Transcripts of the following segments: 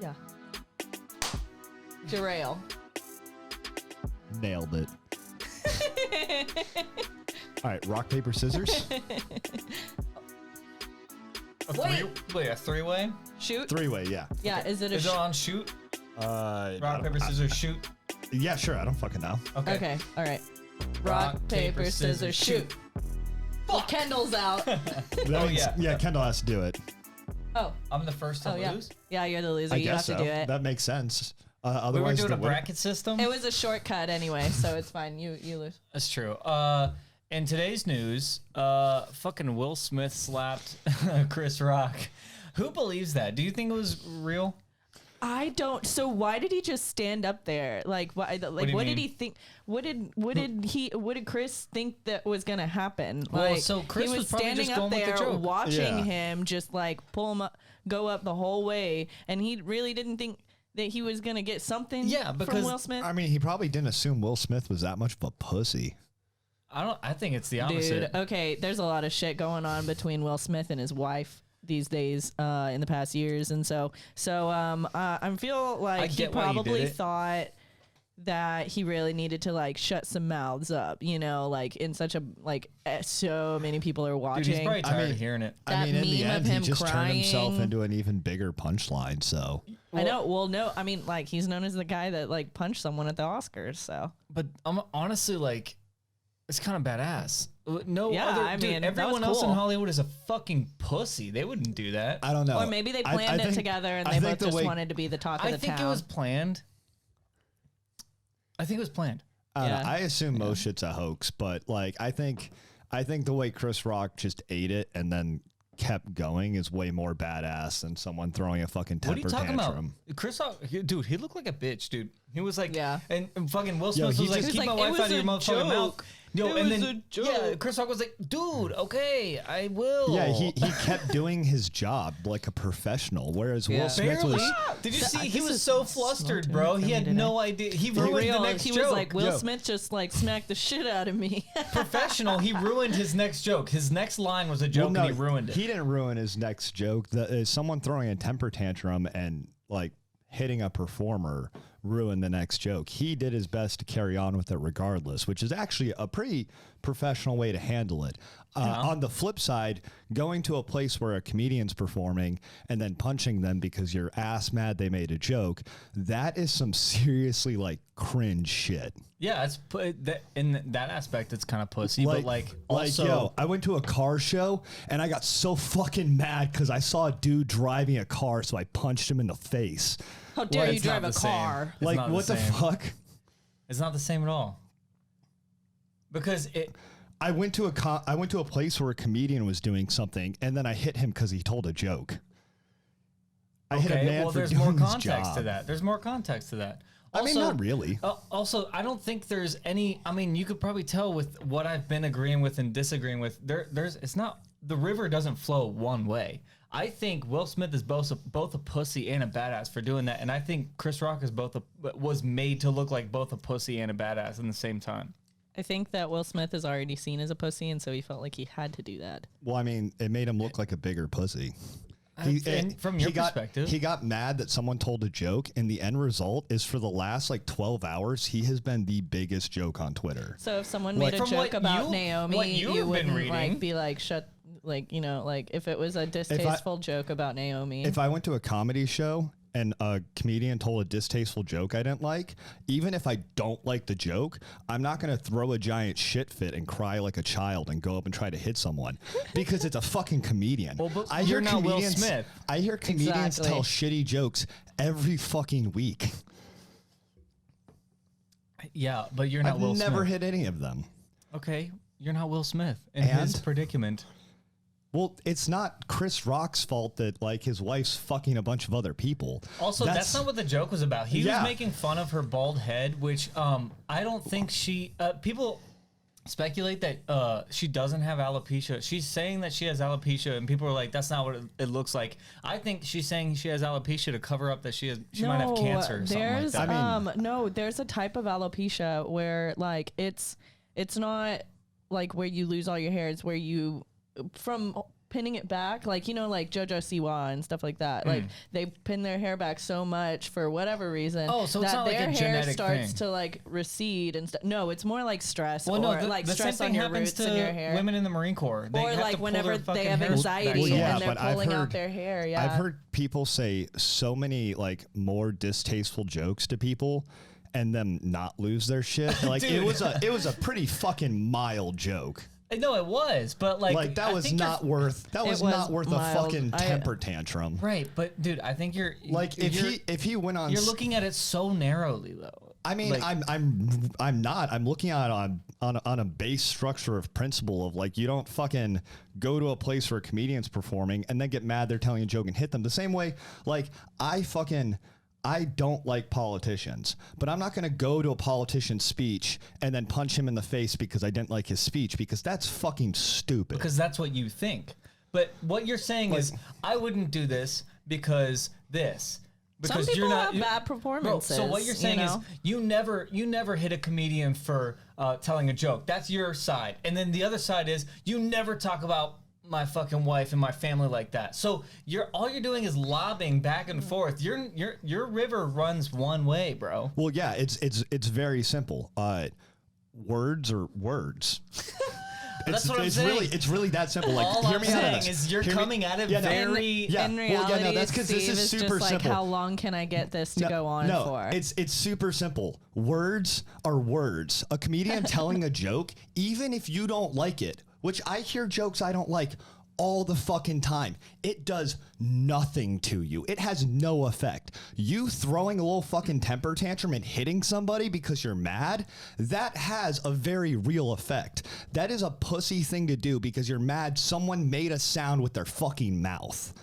Yeah. Derail. Nailed it. All right, rock, paper, scissors. A three-way? Shoot. Three-way, yeah. Yeah, Okay. is it a Is it on shoot? Rock, paper, scissors, shoot. Yeah, sure. I don't fucking know. Okay, all right. Rock, paper, scissors, shoot. Well, Kendall's out. Yeah, Kendall has to do it. Oh. I'm the first to yeah. lose? Yeah, you're the loser. I You have guess to so. do it. That makes sense. We were Otherwise, doing a bracket system? It was a shortcut anyway, so it's fine. You lose. That's true. In today's news, fucking Will Smith slapped Chris Rock. Who believes that? Do you think it was real? I don't. So why did he just stand up there? Like, why? Like, what did he think? What did Chris think that was gonna happen? Well, like, so Chris he was probably standing just up going with the there joke. watching him just like pull him up, go up the whole way, and he really didn't think that he was gonna get something. Yeah, because from Will Smith. I mean, he probably didn't assume Will Smith was that much of a pussy. I think it's the opposite. Dude, okay, there's a lot of shit going on between Will Smith and his wife these days in the past years, and so I feel like he probably thought that he really needed to like shut some mouths up, you know, like in such a like so many people are watching. Dude, he's probably tired of hearing it. That I mean, in the meme end, of him he just crying. turned himself into an even bigger punchline. So I know. Well, no, I mean, like he's known as the guy that like punched someone at the Oscars. So, But I'm honestly like, it's kind of badass. No Yeah, other, I dude, mean, that was everyone else in cool. Hollywood is a fucking pussy. They wouldn't do that. I don't know. or maybe they planned it together and they both just wanted to be the talk of the town. I think it was planned. I think it was planned. I don't know. Yeah. I assume most shit's a hoax, but like I think the way Chris Rock just ate it and then kept going is way more badass than someone throwing a fucking temper What are you talking tantrum. about? Chris Rock, dude, he looked like a bitch, dude. He was like, Yeah. and fucking Will Smith was like, just- keep He my was like, wife "It out of your was a motherfucking mouth. joke. Yo, It and was then a joke." yeah, Chris Rock was like, dude, okay, I will. Yeah, he kept doing his job like a professional, whereas Will Smith Barely. was. Did you see? He this was is so flustered, bro. He had no idea. He For ruined real, the next he joke. was like, Will Yo. Smith just like smacked the shit out of me. Professional. He ruined his next joke. His next line was a joke, Well, no, and he ruined it. He didn't ruin his next joke. Someone throwing a temper tantrum and like hitting a performer ruined the next joke. He did his best to carry on with it regardless, which is actually a pretty professional way to handle it. On the flip side, going to a place where a comedian's performing and then punching them because you're ass mad they made a joke, that is some seriously like cringe shit. Yeah, it's in that aspect, it's kind of pussy, but like also, yo, I went to a car show and I got so fucking mad because I saw a dude driving a car, so I punched him in the face. How dare you it's drive not a the same. car? It's Like, not what the same. fuck? It's not the same at all. Because I went to a place where a comedian was doing something, and then I hit him because he told a joke. I hit a okay, man well, for there's doing more his context job. to that. There's more context to that. I mean, not really. Also, I don't think there's any. I mean, you could probably tell with what I've been agreeing with and disagreeing with. It's not, the river doesn't flow one way. I think Will Smith is both a pussy and a badass for doing that, and I think Chris Rock is was made to look like both a pussy and a badass in the same time. I think that Will Smith is already seen as a pussy, and so he felt like he had to do that. Well, I mean, it made him look like a bigger pussy. And from your perspective, he got mad that someone told a joke, and the end result is for the last like 12 hours, he has been the biggest joke on Twitter. So if someone Like, made a from joke what about you- Naomi, what you've you been wouldn't reading- like be like shut, like, you know, like if it was a distasteful joke about Naomi. If I went to a comedy show and a comedian told a distasteful joke I didn't like, even if I don't like the joke, I'm not going to throw a giant shit fit and cry like a child and go up and try to hit someone because it's a fucking comedian. Well, but I you're hear not Will comedians- Smith. I hear comedians Exactly. tell shitty jokes every fucking week. yeah, but you're not I've Will never Smith. hit any of them. Okay, you're not Will Smith in his And? predicament. Well, it's not Chris Rock's fault that like his wife's fucking a bunch of other people. Also, that's not what the joke was about. He Yeah. was making fun of her bald head, which I don't think she. People speculate that she doesn't have alopecia. She's saying that she has alopecia, and people are like, "That's not what it looks like." I think she's saying she has alopecia to cover up that she might have cancer or something like there's that. no, there's a type of alopecia where like it's not like where you lose all your hair. It's where you, from pinning it back, like, you know, like JoJo Siwa and stuff like that. Like they pin their hair back so much for whatever reason. Oh, so it's that not like their a hair genetic starts thing. to like recede and stuff. No, it's more like stress Well, or no, like the stress same on thing your happens roots in your to hair. women in the Marine Corps. They Or have like to pull whenever their they fucking have hair anxiety back. yeah, and they're but I've pulling out heard- their hair. Yeah. I've heard people say so many like more distasteful jokes to people and them not lose their shit. Like Dude. it was a pretty fucking mild joke. No, it was, but like That I was think you're- not worth a mild. fucking temper tantrum. right. But dude, I think you're Like if he went on you're looking at it so narrowly though. I mean, Like- I'm not. I'm looking at it on a base structure of principle of like you don't fucking go to a place where a comedian's performing and then get mad they're telling a joke and hit them. The same way, like I don't like politicians, but I'm not going to go to a politician's speech and then punch him in the face because I didn't like his speech because that's fucking stupid. Because that's what you think. But what you're saying is, I wouldn't do this because this. Because Some people you're not have bad performances. Bro, so what you're saying you is know? you never hit a comedian for telling a joke. That's your side. And then the other side is you never talk about my fucking wife and my family like that. So all you're doing is lobbing back and forth. Your river runs one way, bro. Well, yeah, it's very simple. Words are words. That's what I'm saying. It's really that simple. Like, All hear I'm me out on saying this. is you're Hear me- coming at it Yeah, no. very. Yeah. In Well, yeah, no, reality, that's 'cause this Steve is is super just like, simple. how long can I get this to go on no, for? it's super simple. Words are words. A comedian telling a joke, even if you don't like it, which I hear jokes I don't like all the fucking time, it does nothing to you. It has no effect. You throwing a little fucking temper tantrum and hitting somebody because you're mad, that has a very real effect. That is a pussy thing to do because you're mad someone made a sound with their fucking mouth.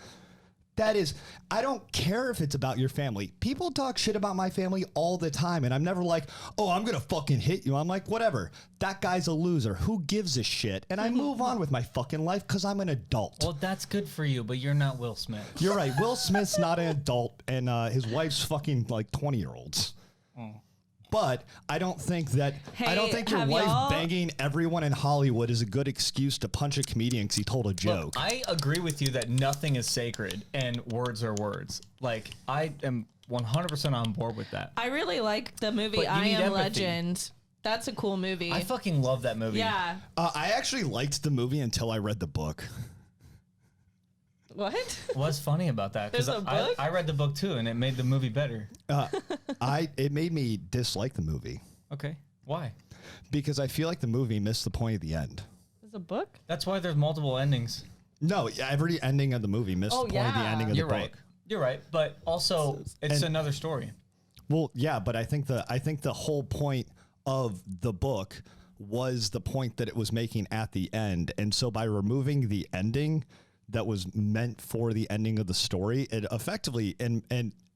That is, I don't care if it's about your family. People talk shit about my family all the time, and I'm never like, oh, I'm going to fucking hit you. I'm like, whatever. That guy's a loser. Who gives a shit? And I move on with my fucking life because I'm an adult. Well, that's good for you, but you're not Will Smith. You're right. Will Smith's not an adult, and his wife's fucking like 20-year-olds. But I don't think that I don't Hey, think your have wife y'all- banging everyone in Hollywood is a good excuse to punch a comedian because he told a Look, joke. I agree with you that nothing is sacred and words are words. Like, I am 100% on board with that. I really like the movie But you I need Am empathy. Legend. That's a cool movie. I fucking love that movie. yeah. I actually liked the movie until I read the book. What? What's funny about that? Because There's a book? I read the book too, and it made the movie better. It made me dislike the movie Okay. Why? because I feel like the movie missed the point of the end. There's a book? That's why there's multiple endings. No, every ending of the movie missed Oh, the point of the yeah. ending of You're the right. book. You're right. But also, it's And- another story. Well, yeah, but I think the whole point of the book was the point that it was making at the end, and so by removing the ending that was meant for the ending of the story, it effectively, and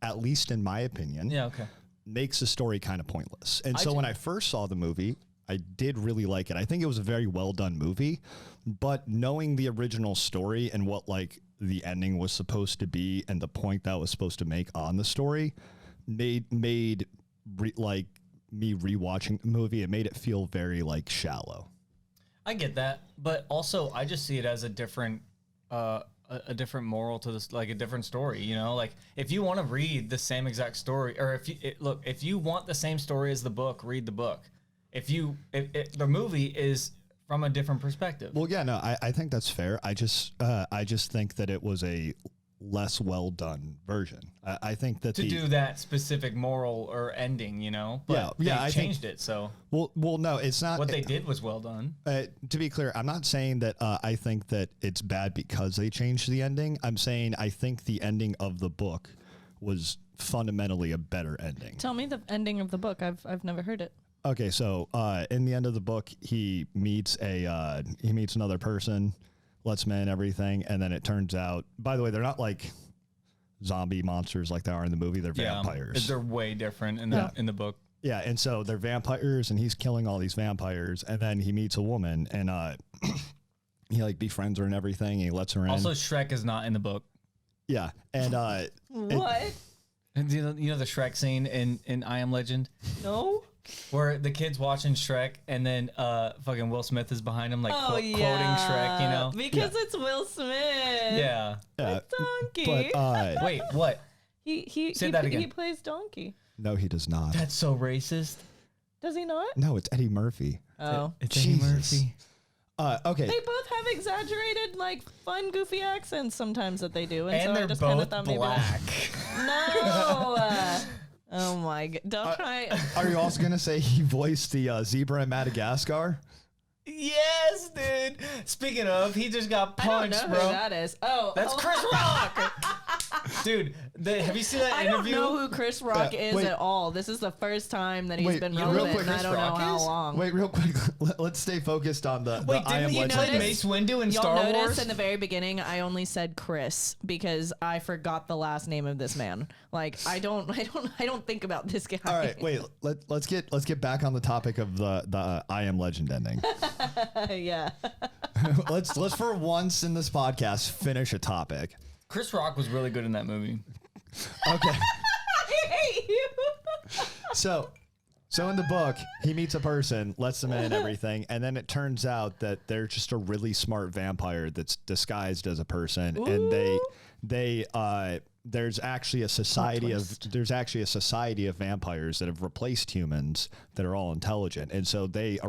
at least in my opinion, Yeah. Okay. makes the story kind of pointless. And so when I first saw the movie, I did really like it. I think it was a very well done movie, but knowing the original story and what like the ending was supposed to be and the point that was supposed to make on the story made me rewatching the movie. It made it feel very like shallow. I get that, but also I just see it as a different different moral to this, like a different story. You know, like if you want to read the same exact story, or if you want the same story as the book, read the book. If the movie is from a different perspective. Well, yeah, no, I think that's fair. I just think that it was a less well done version. I think that to do that specific moral or ending, you know, but they I think- changed it. So well, no, it's not. what they did was well done. To be clear, I'm not saying that I think that it's bad because they changed the ending. I'm saying I think the ending of the book was fundamentally a better ending. Tell me the ending of the book. I've never heard it. Okay, so in the end of the book, he meets another person, lets him in, everything, and then it turns out. By the way, they're not like zombie monsters like they are in the movie. They're vampires. They're way different in the book. Yeah, and so they're vampires, and he's killing all these vampires, and then he meets a woman, and he like befriends her and everything, and he lets her in. Also, Shrek is not in the book. Yeah, and What? And you know the Shrek scene in I Am Legend? No. Where the kid's watching Shrek and then fucking Will Smith is behind him, like quoting Shrek, you know? Because it's Will Smith. Yeah. Donkey. But wait, what? Say that again. He plays Donkey. no, he does not. That's so racist. Does he not? No, it's Eddie Murphy. Oh. It's Eddie Murphy. Okay. They both have exaggerated, like, fun, goofy accents sometimes that they do. And so they're I just kind of both thought black. No. Oh my god! Don't try. Are you also gonna say he voiced the zebra in Madagascar? Yes, dude. Speaking of, he just got punched, I don't know bro. who that is. Oh, That's Chris Rock. Dude, have you seen that interview? I don't know who Chris Rock is at all. This is the first time that he's been relevant, and I don't know how long. Wait, real quick. Let's stay focused on the I Am Legend. Legend. Mace Windu in Y'all Star notice Wars? in the very beginning, I only said Chris because I forgot the last name of this man. Like I don't think about this guy. All right, wait. Let's get back on the topic of the I Am Legend ending. Yeah. let's for once in this podcast finish a topic. Chris Rock was really good in that movie. Okay. I hate you. So in the book, he meets a person, lets them in and everything, and then it turns out that they're just a really smart vampire that's disguised as a person. Ooh. And there's actually a society of vampires that have replaced humans that are all intelligent. And so they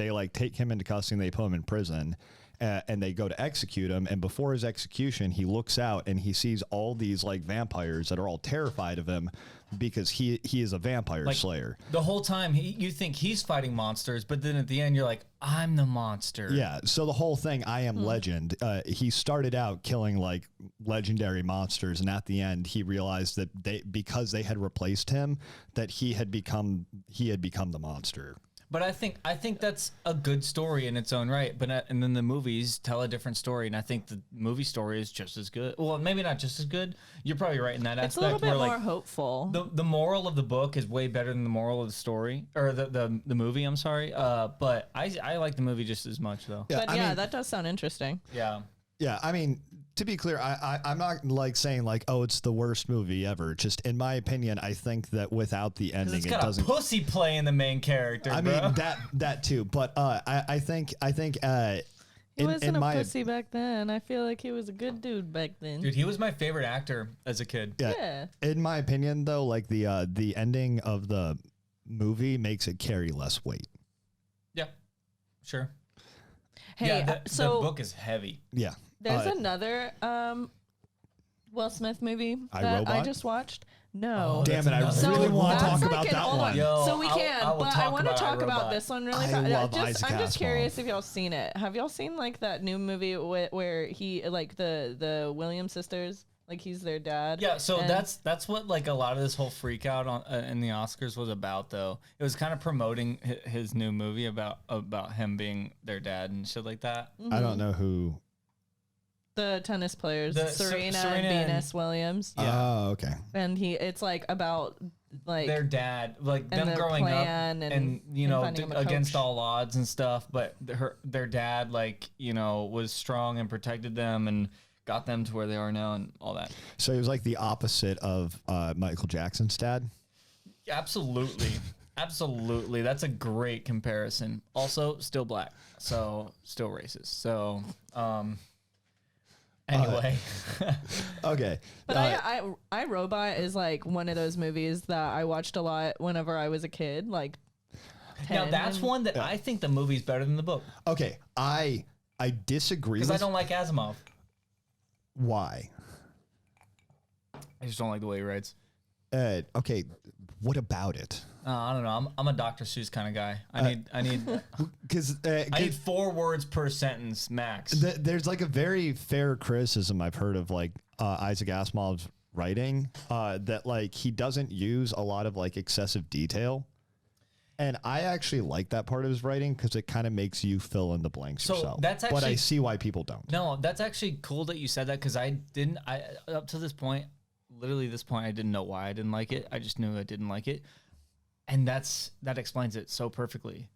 like take him into custody and they put him in prison. And they go to execute him, and before his execution, he looks out and he sees all these like vampires that are all terrified of him because he is a vampire slayer. The whole time you think he's fighting monsters, but then at the end you're like, I'm the monster. Yeah. So the whole thing, I Am Legend. He started out killing like legendary monsters, and at the end, he realized that because they had replaced him, that he had become the monster. But I think that's a good story in its own right. But and then the movies tell a different story, and I think the movie story is just as good. Well, maybe not just as good. You're probably right in that aspect. It's a little bit more hopeful. The moral of the book is way better than the moral of the story or the movie. I'm sorry. But I like the movie just as much though. Yeah, but that does sound interesting. Yeah. Yeah, I mean, to be clear, I'm not like saying like, oh, it's the worst movie ever. Just in my opinion, I think that without the ending, it doesn't. Pussy playing the main character. I mean that too, but I think he wasn't a pussy back then. I feel like he was a good dude back then. Dude, he was my favorite actor as a kid. Yeah. In my opinion, though, like the ending of the movie makes it carry less weight. Yeah, sure. Hey, the book is heavy. Yeah. There's another Will Smith movie that I just watched. No. Oh, damn it, I really want to talk about that one. Yo, so we can, but I want to talk about this one really fast. I'm just curious if y'all seen it. Have y'all seen like that new movie where he like the Williams sisters? Like he's their dad. Yeah, so that's what like a lot of this whole freak out on in the Oscars was about though. It was kind of promoting his new movie about him being their dad and shit like that. I don't know who. The tennis players, Serena and Venus Williams. Yeah. Oh, okay. And it's like about like their dad, like them growing up and you know against all odds and stuff. But their dad, like you know, was strong and protected them and got them to where they are now and all that. So he was like the opposite of Michael Jackson's dad. Absolutely, absolutely. That's a great comparison. Also, still black, so still racist. So. Anyway, okay. But I Robot is like one of those movies that I watched a lot whenever I was a kid. Like, now that's one that I think the movie's better than the book. Okay, I disagree because I don't like Asimov. Why? I just don't like the way he writes. Okay, what about it? I don't know. I'm a Dr. Seuss kind of guy. I need because I need 4 words per sentence max. There's like a very fair criticism I've heard of like Isaac Asimov's writing that like he doesn't use a lot of like excessive detail, and I actually like that part of his writing because it kind of makes you fill in the blanks yourself. That's actually, but I see why people don't. No, that's actually cool that you said that because I up to this point, literally this point, I didn't know why I didn't like it. I just knew I didn't like it. And that explains it so perfectly.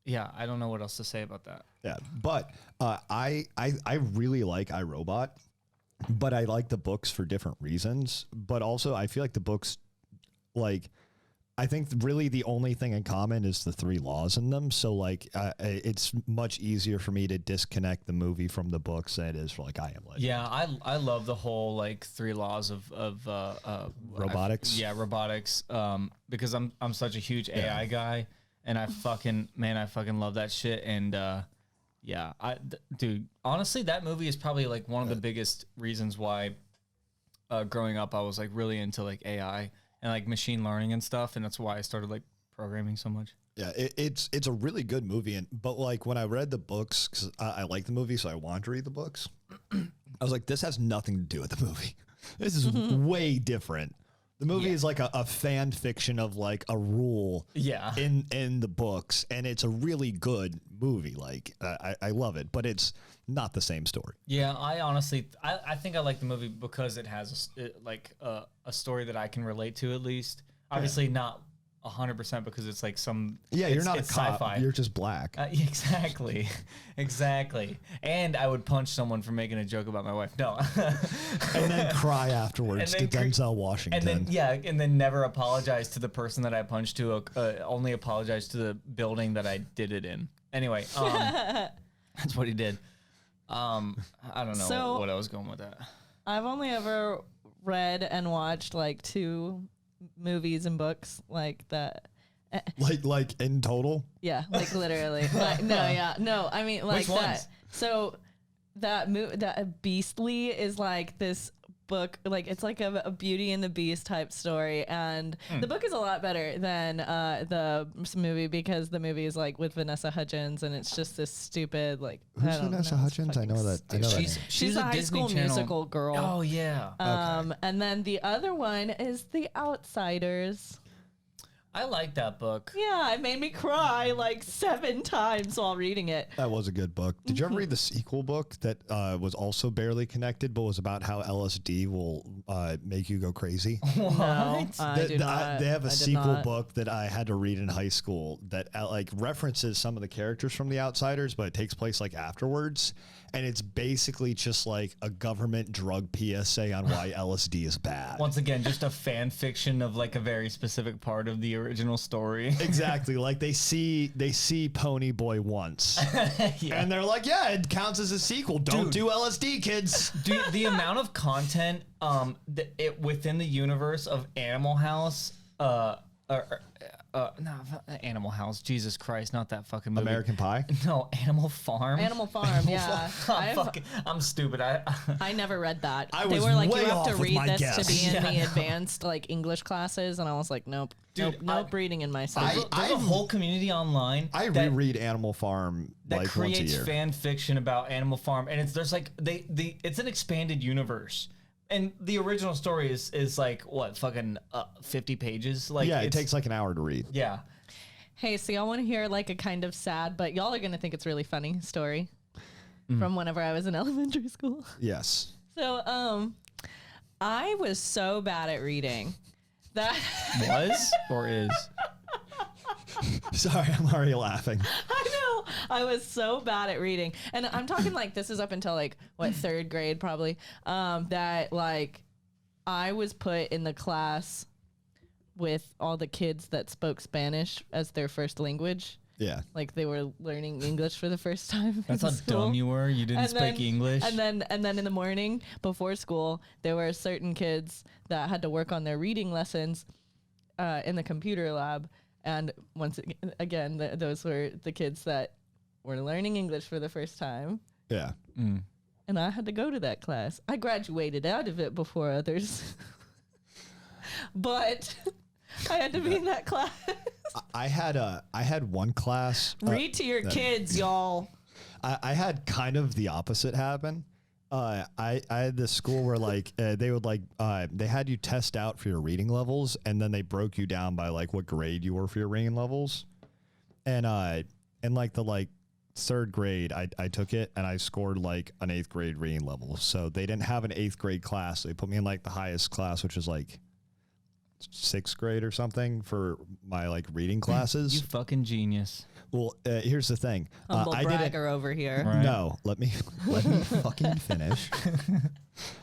Yeah, I don't know what else to say about that. Yeah, but I really like iRobot, but I like the books for different reasons. But also, I feel like the books, like I think really the only thing in common is the 3 laws in them. So like, it's much easier for me to disconnect the movie from the books than it is for like I Am Legend. Yeah, I love the whole like 3 laws of robotics. Robotics. Because I'm such a huge AI guy, and I fucking love that shit. And yeah, dude, honestly, that movie is probably like one of the biggest reasons why growing up I was like really into like AI and like machine learning and stuff, and that's why I started like programming so much. Yeah, it's a really good movie, but like when I read the books, because I like the movie, so I wanted to read the books. I was like, this has nothing to do with the movie. This is way different. The movie is like a fan fiction of like a rule in the books, and it's a really good movie. Like I love it, but it's not the same story. Yeah, I honestly I think I like the movie because it has a story that I can relate to at least. Obviously not 100% because it's like some you're not a cop, sci-fi. You're just black. Exactly. And I would punch someone for making a joke about my wife. No. And then cry afterwards to Denzel Washington. And then never apologize to the person that I punched to. Only apologize to the building that I did it in. Anyway, that's what he did. I don't know what I was going with that. I've only ever read and watched like 2 movies and books like that. Like in total? Yeah, like literally. No, I mean like Which that. ones? So that Beastly is like this book, like it's like a Beauty and the Beast type story, and the book is a lot better than the movie because the movie is like with Vanessa Hudgens, and it's just this stupid like. Who's Vanessa Hudgens? I know that. She's a a High Disney School Channel Musical girl. Oh yeah. And then the other one is The Outsiders. I like that book. Yeah, it made me cry like 7 times while reading it. That was a good book. Did you ever read the sequel book that was also barely connected, but was about how LSD will make you go crazy? No, I do not. They have a sequel book that I had to read in high school that like references some of the characters from The Outsiders, but it takes place like afterwards. And it's basically just like a government drug PSA on why LSD is bad. Once again, just a fan fiction of like a very specific part of the original story. Exactly. Like they see Pony Boy once. And they're like, yeah, it counts as a sequel. Don't do LSD, kids. Dude, the amount of content within the universe of Animal House, no, Animal House. Jesus Christ, not that fucking movie. American Pie? No, Animal Farm. Animal Farm, yeah. I'm stupid. I never read that. They were like, you have to read this guess. to be in the advanced like English classes, and I was like, nope. Dude, nope reading in my stuff. There's a whole community online. I reread Animal Farm that like creates once a year. fan fiction about Animal Farm, and it's an expanded universe. And the original story is like what fucking 50 pages. Like it takes like an hour to read. Yeah. Hey, so y'all want to hear like a kind of sad, but y'all are gonna think it's really funny story from whenever I was in elementary school. Yes. So I was so bad at reading that was or is. Sorry, I'm already laughing. I know. I was so bad at reading. And I'm talking like this is up until like what 3rd grade probably. That like I was put in the class with all the kids that spoke Spanish as their first language. Yeah. Like they were learning English for the first time. That's how dumb you were. You didn't speak English. And then in the morning before school, there were certain kids that had to work on their reading lessons in the computer lab. And once again, those were the kids that were learning English for the first time. Yeah. And I had to go to that class. I graduated out of it before others. But I had to be in that class. I had one class. Read to your kids, y'all. I had kind of the opposite happen. I had this school where like they would like they had you test out for your reading levels, and then they broke you down by like what grade you were for your reading levels. And in like the like 3rd grade, I took it and I scored like an 8th grade reading level. So they didn't have an 8th grade class. They put me in like the highest class, which is like 6th grade or something for my like reading classes. You fucking genius. Well, here's the thing. Humble I bragger over here. Right. No, let me fucking finish.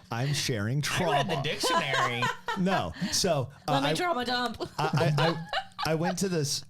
I'm sharing trauma. I read the dictionary. No, so Let me trauma dump. I went to this.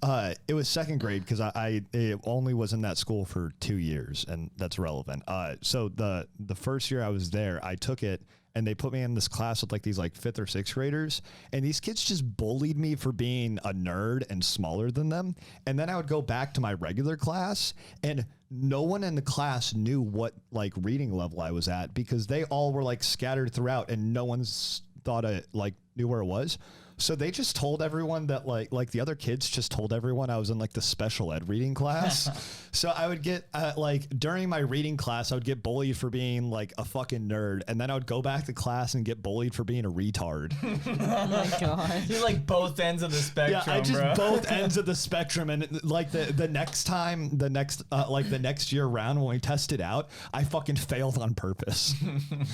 It was second grade because I only was in that school for 2 years, and that's relevant. So the first year I was there, I took it. And they put me in this class with like these like 5th or 6th graders. And these kids just bullied me for being a nerd and smaller than them. And then I would go back to my regular class and no one in the class knew what like reading level I was at because they all were like scattered throughout and no one's thought I like knew where it was. So they just told everyone that like the other kids just told everyone I was in like the special ed reading class. So I would get like during my reading class, I would get bullied for being like a fucking nerd. And then I would go back to class and get bullied for being a retard. Oh my God. You're like both ends of the spectrum, yeah, I just bro. both ends of the spectrum. And like the next time, the next year round when we tested out, I fucking failed on purpose.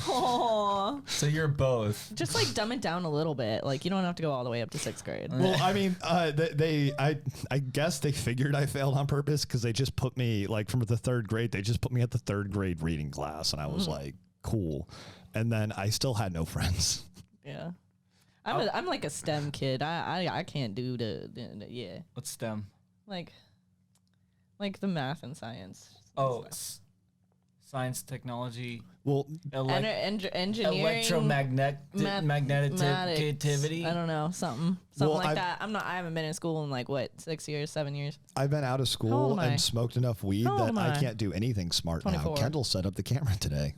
Aww. So you're both. Just like dumb it down a little bit. Like you don't have to go all the way up to 6th grade. Well, I mean, I guess they figured I failed on purpose because they just put me like from the 3rd grade. They just put me at the 3rd grade reading class, and I was like, cool. And then I still had no friends. Yeah, I'm like a STEM kid. I can't do the yeah. What's STEM? Like the math and science. Oh, science, technology. Well, engineering, magneticity. I don't know, something like that. I haven't been in school in like what 6 years, 7 years. I've been out of school and smoked enough weed that I can't do anything smart 24. now. Kendall set up the camera today.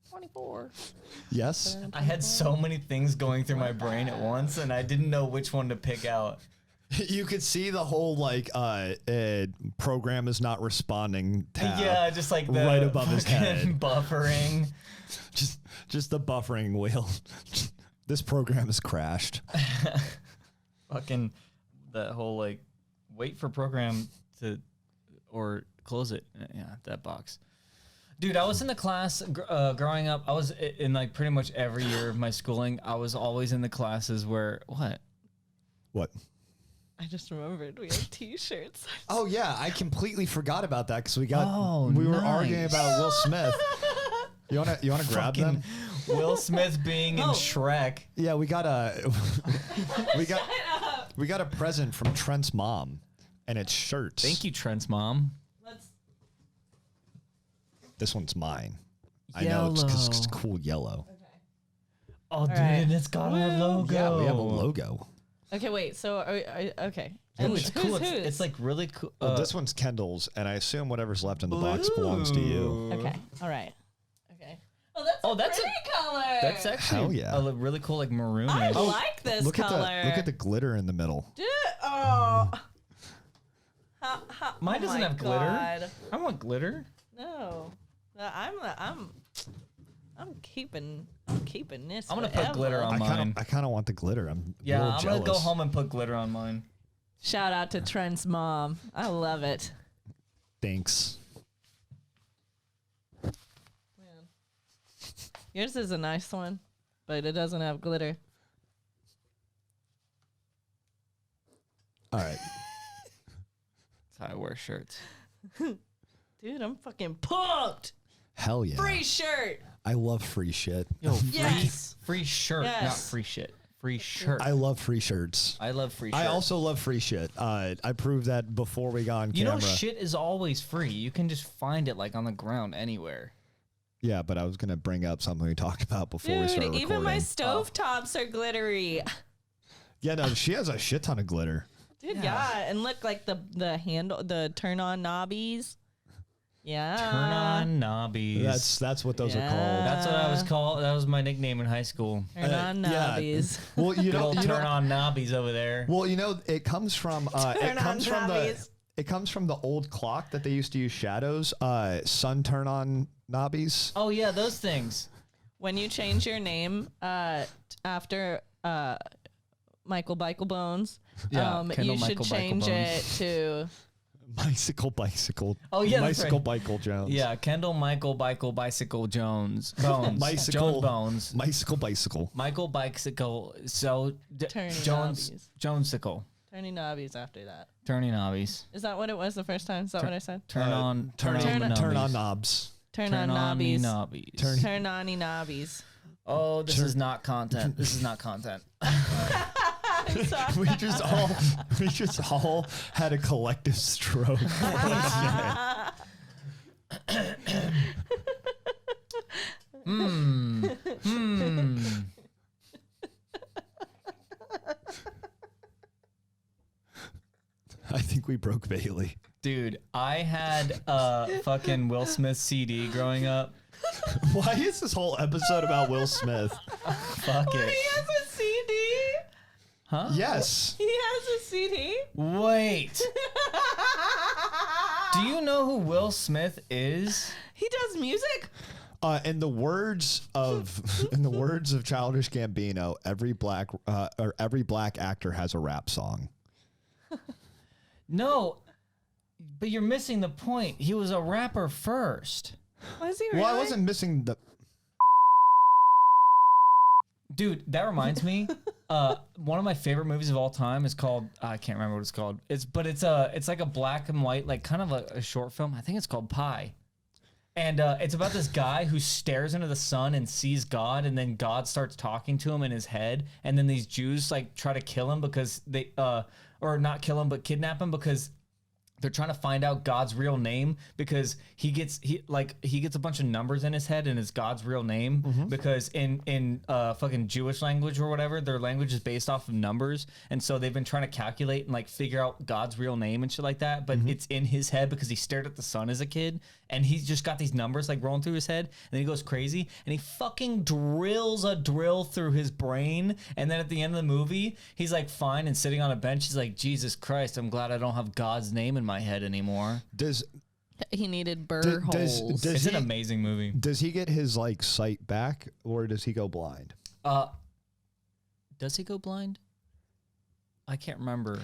24. Yes. I had so many things going through my brain at once, and I didn't know which one to pick out. You could see the whole like program is not responding tab. Yeah, just like the right above his head, buffering. Just the buffering wheel. This program has crashed. Fucking the whole like wait for program to or close it. Yeah, that box. Dude, I was in the class growing up. I was in like pretty much every year of my schooling. I was always in the classes where What? I just remembered we had T-shirts. Oh yeah, I completely forgot about that because we were arguing about Will Smith. You wanna grab them? Will Smith being in Shrek. Yeah, we got a present from Trent's mom, and it's shirts. Thank you, Trent's mom. This one's mine. Yellow. I know it's because it's cool yellow. Okay. Oh, dude, right. It's got a logo. Yeah, we have a logo. Okay, wait. So, okay. Dude, it's cool. It's like really cool. Well, this one's Kendall's, and I assume whatever's left in the box belongs to you. Okay. All right. Okay. Oh, that's a pretty color. That's actually a really cool, like maroon. I like this color. Look at the glitter in the middle. Mine doesn't have glitter. I want glitter. No, I'm keeping this. I'm gonna put glitter on mine. I kind of want the glitter. I'm gonna go home and put glitter on mine. Shout out to Trent's mom. I love it. Thanks. Man. Yours is a nice one, but it doesn't have glitter. All right. That's how I wear shirts. Dude, I'm fucking pumped. Hell yeah. Free shirt. I love free shit. Yo, yes. Free shirt, not free shit. Free shirt. I love free shirts. I love free shit. I also love free shit. I proved that before we got on camera. You know, shit is always free. You can just find it like on the ground anywhere. Yeah, but I was going to bring up something we talked about before we started recording. Even my stovetops are glittery. Yeah, no, she has a shit ton of glitter. Dude, yeah. And look, like the handle, the turn-on knobbies. Yeah. Turn on knobbies. That's what those are called. That's what I was called. That was my nickname in high school. Turn on knobbies. Yeah. Well, turn on knobbies over there. Well, it comes from it comes from the old clock that they used to use shadows. Sun turn on knobbies. Oh yeah, those things. When you change your name after Michael Bones, you should change it to Bicycle. Oh yeah, Michael Jones. Yeah, Kendall, Michael, Bicycle Jones. Bones. Bicycle. Bones. Bicycle. Michael, Bicycle. So Jonesicle. Turning knobbies after that. Turning knobbies. Is that what it was the first time? Is that what I said? Turn on knobs. Turn on knobbies. Knobbies. Turn on knobbies. Oh, this is not content. This is not content. we just all had a collective stroke. I think we broke Baylie. Dude, I had a fucking Will Smith CD growing up. Why is this whole episode about Will Smith? Fuck He it. has a CD. Huh? Yes. He has a CD. Wait. Do you know who Will Smith is? He does music. In the words of Childish Gambino, every black actor has a rap song. No, but you're missing the point. He was a rapper first. Was he really? Well, I wasn't missing the. Dude, that reminds me. One of my favorite movies of all time is called. I can't remember what it's called. It's like a black and white, like kind of a short film. I think it's called Pi. And it's about this guy who stares into the sun and sees God, and then God starts talking to him in his head, and then these Jews like try to kill him because they or not kill him but kidnap him because they're trying to find out God's real name, because he gets a bunch of numbers in his head and it's God's real name, because in fucking Jewish language or whatever, their language is based off of numbers, and so they've been trying to calculate and like figure out God's real name and shit like that, but it's in his head because he stared at the sun as a kid and he's just got these numbers like rolling through his head, and then he goes crazy and he fucking drills a drill through his brain, and then at the end of the movie he's like fine and sitting on a bench. He's like, Jesus Christ, I'm glad I don't have God's name in my head anymore. He needed burr holes. It's an amazing movie. Does he get his like sight back, or does he go blind? Does he go blind? I can't remember.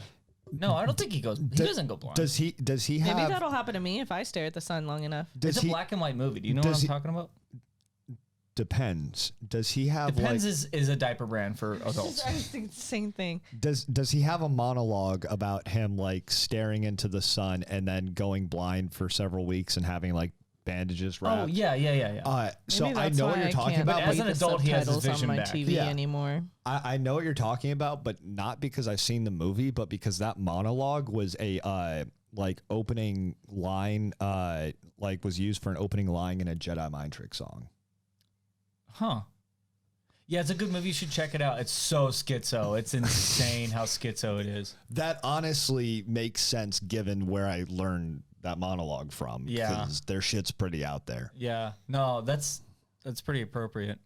No, I don't think he goes. He doesn't go blind. Does he have? Maybe that'll happen to me if I stare at the sun long enough. It's a black and white movie. Do you know what I'm talking about? Depends. Does he have? Depends is a diaper brand for adults. I think the same thing. Does he have a monologue about him like staring into the sun and then going blind for several weeks and having like bandages wrapped? Oh yeah. So Maybe I that's know why what you're I talking can't about. But as read an the adult, he has his subtitles vision on my back. TV anymore. I know what you're talking about, but not because I've seen the movie, but because that monologue was a like opening line, like was used for an opening line in a Jedi Mind Trick song. Huh. Yeah, it's a good movie. You should check it out. It's so schizo. It's insane how schizo it is. That honestly makes sense given where I learned that monologue from. Yeah. Because their shit's pretty out there. Yeah. No, that's pretty appropriate.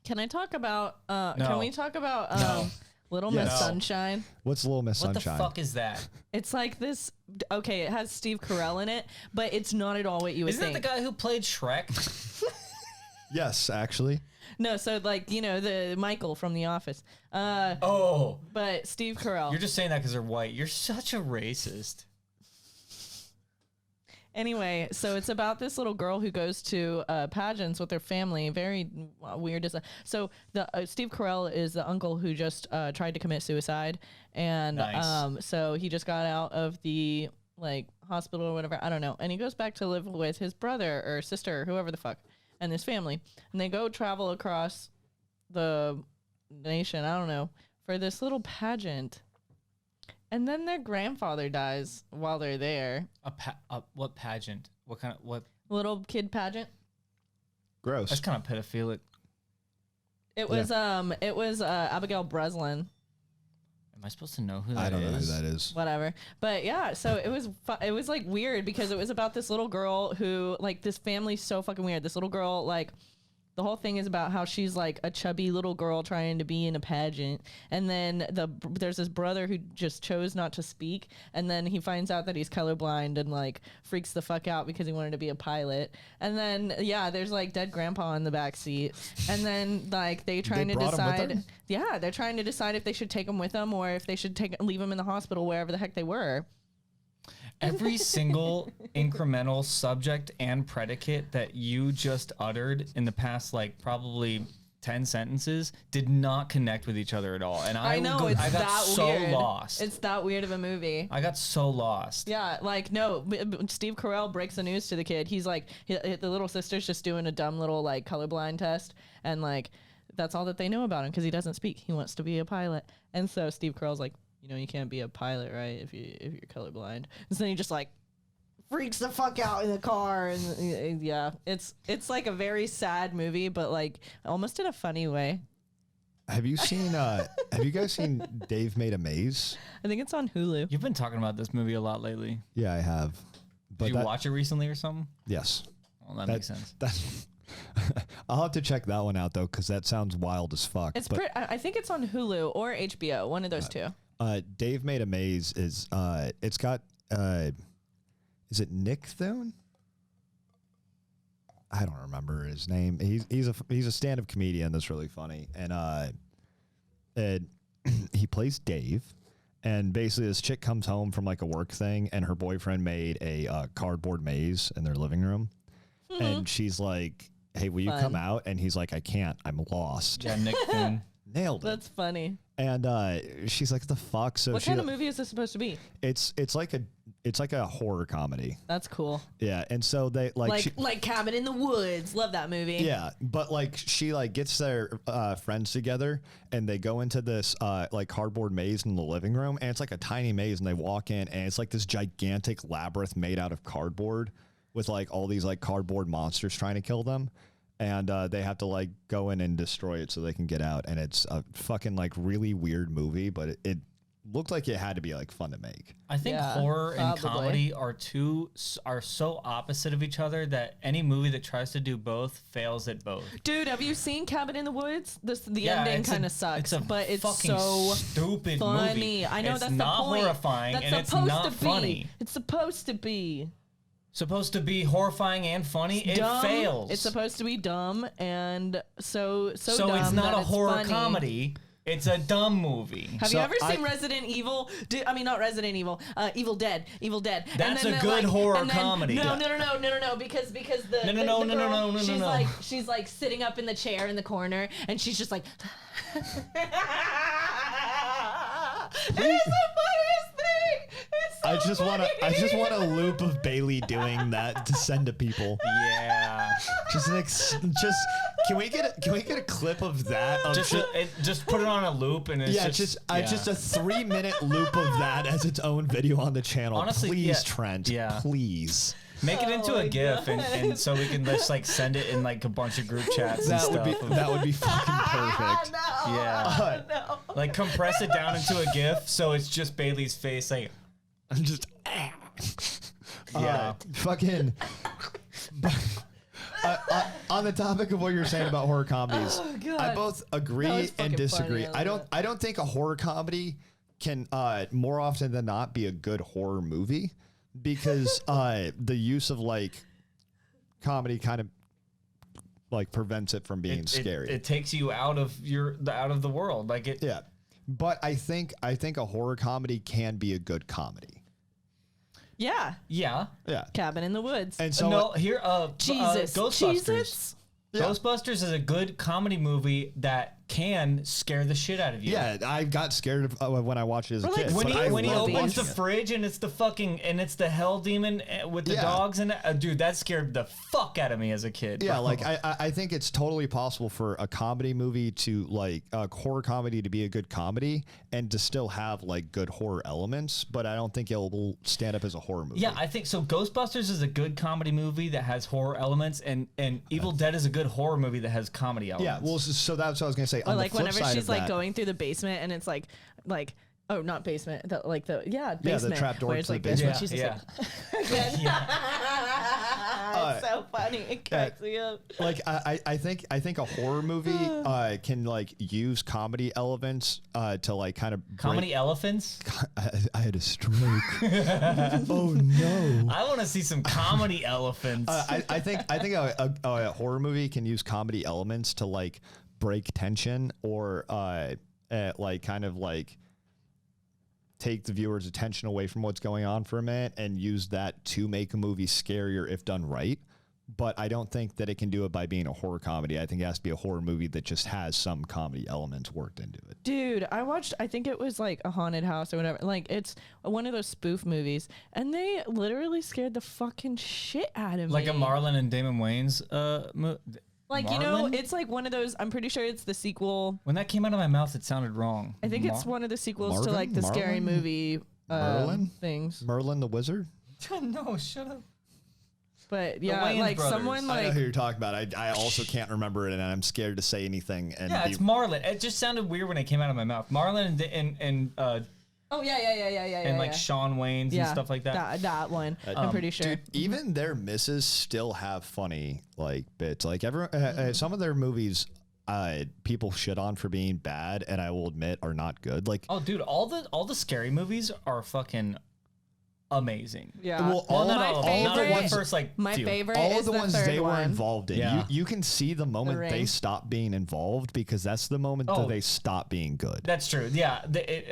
Can I talk about? No. Can we talk about Little Miss Sunshine? What's Little Miss Sunshine? What the fuck is that? It's like this. Okay, it has Steve Carell in it, but it's not at all what you would Isn't think. that the guy who played Shrek? Yes, actually. No, so like the Michael from The Office. But Steve Carell. You're just saying that because they're white. You're such a racist. Anyway, so it's about this little girl who goes to pageants with her family. Very weird. So the Steve Carell is the uncle who just tried to commit suicide, and Nice. So he just got out of the like hospital or whatever. I don't know, and he goes back to live with his brother or sister, or whoever the fuck, and his family, and they go travel across the nation. I don't know, for this little pageant. And then their grandfather dies while they're there. What pageant? What? Little kid pageant. Gross. That's kind of pedophilic. It was Abigail Breslin. Am I supposed to know who that is? I don't know who that is. Whatever. But yeah, so it was like weird because it was about this little girl who like this family's so fucking weird. This little girl like the whole thing is about how she's like a chubby little girl trying to be in a pageant, and then there's this brother who just chose not to speak, and then he finds out that he's colorblind and like freaks the fuck out because he wanted to be a pilot, and then there's like dead grandpa in the back seat, and then like they're trying to decide if they should take him with them or if they should leave him in the hospital wherever the heck they were. Every single incremental subject and predicate that you just uttered in the past, like probably 10 sentences, did not connect with each other at all. And I got that so weird. lost. It's that weird of a movie. I got so lost. Yeah, like no, Steve Carell breaks the news to the kid. He's like, the little sister's just doing a dumb little like colorblind test, and like that's all that they know about him because he doesn't speak. He wants to be a pilot. And so Steve Carell's like, you know, you can't be a pilot, right? If you're colorblind. And so then he just like freaks the fuck out in the car. And yeah, it's like a very sad movie, but like almost in a funny way. Have you guys seen Dave Made a Maze? I think it's on Hulu. You've been talking about this movie a lot lately. Yeah, I have. Did you watch it recently or something? Yes. Well, that makes sense. I'll have to check that one out though, because that sounds wild as fuck. I think it's on Hulu or HBO, one of those two. Dave Made a Maze is it's got is it Nick Thune? I don't remember his name. He's a stand-up comedian that's really funny, and he plays Dave. And basically, this chick comes home from like a work thing, and her boyfriend made a cardboard maze in their living room, and she's like, "Hey, will you come out?" And he's like, "I can't. I'm lost." Yeah, Nick Thune. Nailed it. That's funny. And she's like, "The fuck?" So what kind of movie is this supposed to be? It's like a horror comedy. That's cool. Yeah, and so they like Cabin in the Woods. Love that movie. Yeah, but like she like gets their friends together and they go into this like cardboard maze in the living room, and it's like a tiny maze, and they walk in and it's like this gigantic labyrinth made out of cardboard with like all these like cardboard monsters trying to kill them. And they have to like go in and destroy it so they can get out. And it's a fucking like really weird movie, but it looked like it had to be like fun to make. I think horror and comedy are so opposite of each other that any movie that tries to do both fails at both. Dude, have you seen Cabin in the Woods? The ending kind of sucks, but it's so stupid funny. Movie. I know it's that's not the point. horrifying, that's and it's not funny. It's supposed to be. Supposed to be horrifying and funny. It fails. It's supposed to be dumb and so dumb. So it's not a horror funny. Comedy. It's a dumb movie. Have you ever seen Resident Evil? Not Resident Evil. Evil Dead. Evil Dead. That's a good horror comedy. No. Because the she's like sitting up in the chair in the corner, and she's just like. It is the funniest thing. It's so I just want a loop of Baylie doing that to send to people. Yeah. Just can we get a clip of that? Just put it on a loop, and it's just a 3-minute loop of that as its own video on the channel. Honestly, please, Trent. Yeah. Please. Make it into a GIF, and so we can just like send it in like a bunch of group chats and stuff. That would be fucking perfect. No, yeah. no. Like compress it down into a GIF, so it's just Bailey's face, like I'm just. Yeah. Fucking. On the topic of what you're saying about horror comedies, I both agree and disagree. I don't think a horror comedy can more often than not be a good horror movie, because the use of like comedy kind of like prevents it from being scary. It takes you out of the world, like it. Yeah, but I think a horror comedy can be a good comedy. Yeah. Cabin in the Woods. And so Ghostbusters. Yeah. Ghostbusters is a good comedy movie that can scare the shit out of you. Yeah, I got scared of when I watched it as a kid. When he opens the fridge and it's the hell demon with the dogs in it, dude, that scared the fuck out of me as a kid. Yeah, like I think it's totally possible for a comedy movie to like a horror comedy to be a good comedy and to still have like good horror elements, but I don't think it'll stand up as a horror movie. Yeah, I think so. Ghostbusters is a good comedy movie that has horror elements, and Evil Dead is a good horror movie that has comedy elements. Yeah, well, so that's what I was gonna say. Or like whenever she's like going through the basement and it's like oh, not basement, basement. The trap door to the basement. She's just like it's so funny. It cracks me up. Like I think a horror movie can like use comedy elements to like kind of comedy elephants. I had a stroke. Oh no! I want to see some comedy elephants. I think a horror movie can use comedy elements to like break tension or like kind of like take the viewer's attention away from what's going on for a minute and use that to make a movie scarier if done right. But I don't think that it can do it by being a horror comedy. I think it has to be a horror movie that just has some comedy elements worked into it. Dude, I think it was like a haunted house or whatever. Like it's one of those spoof movies, and they literally scared the fucking shit out of me. Like a Marlon and Damon Wayans Like, it's like one of those, I'm pretty sure it's the sequel. When that came out of my mouth, it sounded wrong. I think it's one of the sequels to like the scary movie things. Merlin the Wizard? No, shut up. But yeah, like brothers. someone like. I know who you're talking about. I also can't remember it, and I'm scared to say anything. And it's Marlon. It just sounded weird when it came out of my mouth. Marlon and oh yeah. And like Shawn Wayne's and stuff like that. That one, I'm pretty sure. Dude, even their misses still have funny like bits. Like some of their movies, people shit on for being bad, and I will admit are not good. Like, oh, dude, all the scary movies are fucking amazing. Yeah. Well, all favorite, the ones first like my few. favorite all is of the ones they were involved in. Yeah. You can see the moment they stop being involved because that's the moment that they stop being good. That's true. Yeah.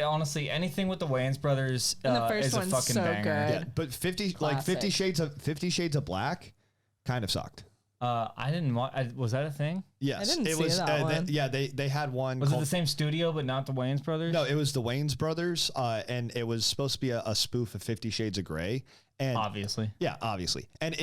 Honestly, anything with the Wayans brothers the first is a one's fucking so banger. good. Yeah, but 50 Shades of Black kind of sucked. I didn't watch. Was that a thing? Yes, I didn't it see was. that one. They had one. Was it the same studio but not the Wayans brothers? No, it was the Wayans brothers, and it was supposed to be a spoof of 50 Shades of Grey. And obviously, yeah, obviously, and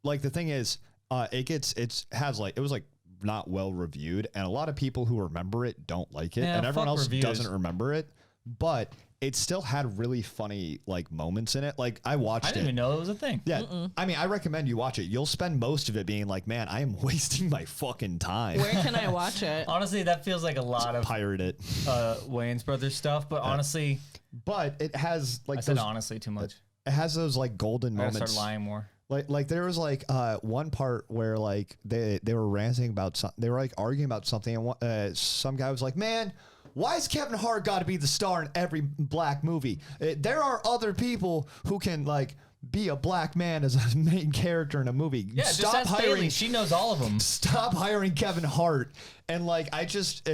like the thing is, it was like not well reviewed, and a lot of people who remember it don't like it, and everyone else doesn't remember it, but it still had really funny like moments in it. Like I watched it. I didn't even know it was a thing. Yeah. I mean, I recommend you watch it. You'll spend most of it being like, man, I am wasting my fucking time. Where can I watch it? Honestly, that feels like a lot of pirate it. Wayans brothers stuff, but honestly, but it has like I said honestly too much. It has those like golden moments. I start lying more. Like there was like one part where like they were ranting about something. They were like arguing about something, and some guy was like, man, why is Kevin Hart got to be the star in every black movie? There are other people who can like be a black man as a main character in a movie. Yeah, stop hiring. Baylie. She knows all of them. Stop hiring Kevin Hart. And like I just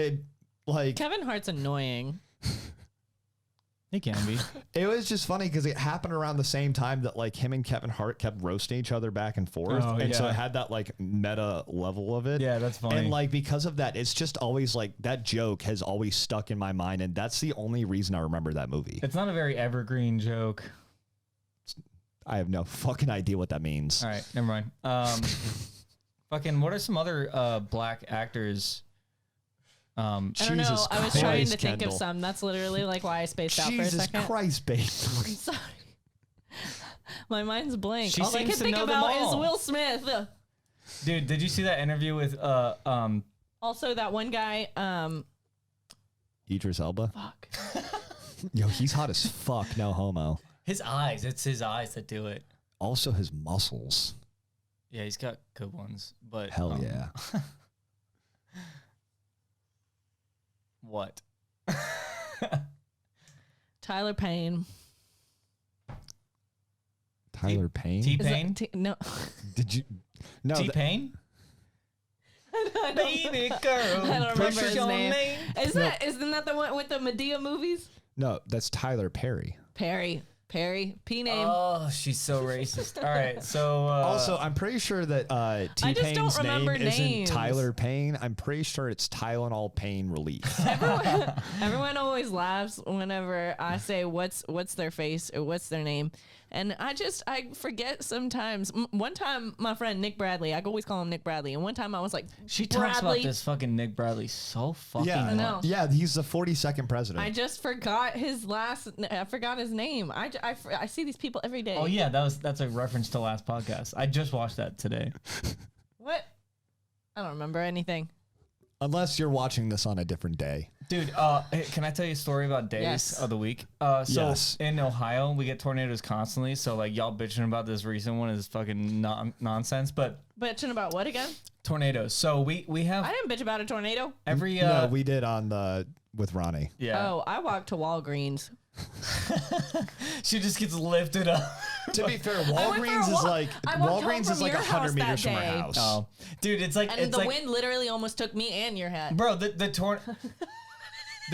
like Kevin Hart's annoying. He can be. It was just funny because it happened around the same time that like him and Kevin Hart kept roasting each other back and forth. So it had that like meta level of it. Yeah, that's funny. And like because of that, it's just always like that joke has always stuck in my mind. And that's the only reason I remember that movie. It's not a very evergreen joke. I have no fucking idea what that means. All right, never mind. Fucking what are some other black actors? I don't know. I was trying to think of some. That's literally like why I spaced out for a second. Jesus Christ, babe. I'm sorry. My mind's blank. She All I can seems to think know them about is all. Will Smith. Dude, did you see that interview with Also, that one guy. Idris Elba. Fuck. Yo, he's hot as fuck. No homo. His eyes. It's his eyes that do it. Also, his muscles. Yeah, he's got good ones. But hell yeah. What? Tyler Payne. Tyler Payne? T-Pain? No. Did you? No. T-Pain? Baby girl. I don't remember his name. Isn't that the one with the Medea movies? No, that's Tyler Perry. Perry. P name. Oh, she's so racist. All right, so also, I'm pretty sure that T-Pain's name isn't Tyler Payne. I'm pretty sure it's Tylenol Pain Relief. Everyone always laughs whenever I say what's their face or what's their name, and I forget sometimes. One time, my friend Nick Bradley, I always call him Nick Bradley, and one time I was like, she talks about this fucking Nick Bradley so fucking much. Yeah, he's the 42nd president. I just forgot I forgot his name. I see these people every day. Oh yeah, that's a reference to last podcast. I just watched that today. What? I don't remember anything. Unless you're watching this on a different day. Dude, can I tell you a story about days of the week? In Ohio, we get tornadoes constantly. So like y'all bitching about this recent one is fucking nonsense. But bitching about what again? Tornadoes. So we have. I didn't bitch about a tornado. No, we did with Ronnie. Yeah. Oh, I walked to Walgreens. She just gets lifted up. To be fair, Walgreens is like 100 meters from our house. Oh, dude, it's like the wind literally almost took me and your hat. Bro, the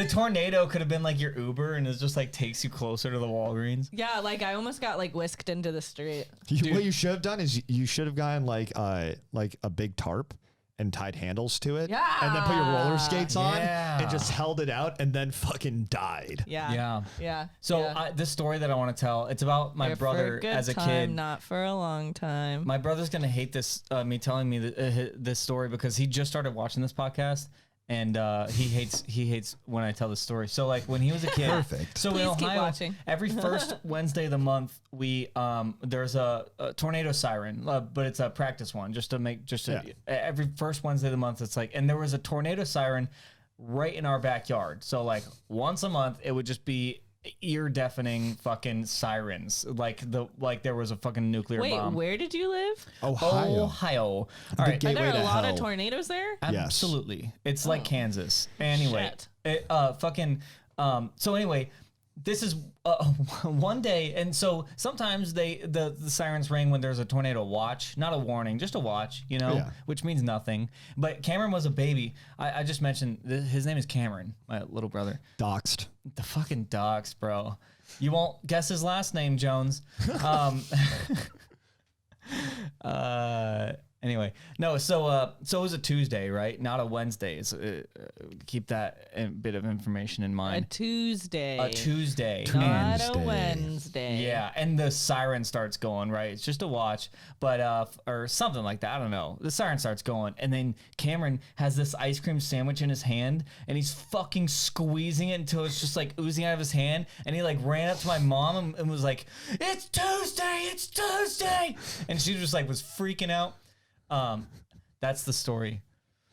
tornado could have been like your Uber, and it just like takes you closer to the Walgreens. Yeah, like I almost got like whisked into the street. What you should have done is you should have gotten like a big tarp, and tied handles to it. Yeah. And then put your roller skates on and just held it out and then fucking died. Yeah. So this story that I want to tell, it's about my brother as a kid. Not for a long time. My brother's going to hate this, me telling me this story because he just started watching this podcast. And he hates when I tell the story. So like when he was a kid, perfect. So in Ohio, every first Wednesday of the month, we there's a tornado siren, but it's a practice one, every first Wednesday of the month. It's like, and there was a tornado siren right in our backyard. So like once a month, it would just be ear-deafening fucking sirens, like there was a fucking nuclear bomb. Wait, where did you live? Ohio. All right, are there a lot of tornadoes there? Absolutely. It's like Kansas. Anyway, so anyway, this is one day, and so sometimes the sirens ring when there's a tornado watch, not a warning, just a watch, which means nothing. But Cameron was a baby. I just mentioned his name is Cameron, my little brother. Doxed. The fucking docs, bro. You won't guess his last name, Jones. Anyway, no, so it was a Tuesday, right? Not a Wednesday. Keep that bit of information in mind. A Tuesday. Not a Wednesday. Yeah, and the siren starts going, right? It's just a watch, but or something like that. I don't know. The siren starts going, and then Cameron has this ice cream sandwich in his hand, and he's fucking squeezing it until it's just like oozing out of his hand, and he like ran up to my mom and was like, "It's Tuesday!" And she just like was freaking out. That's the story.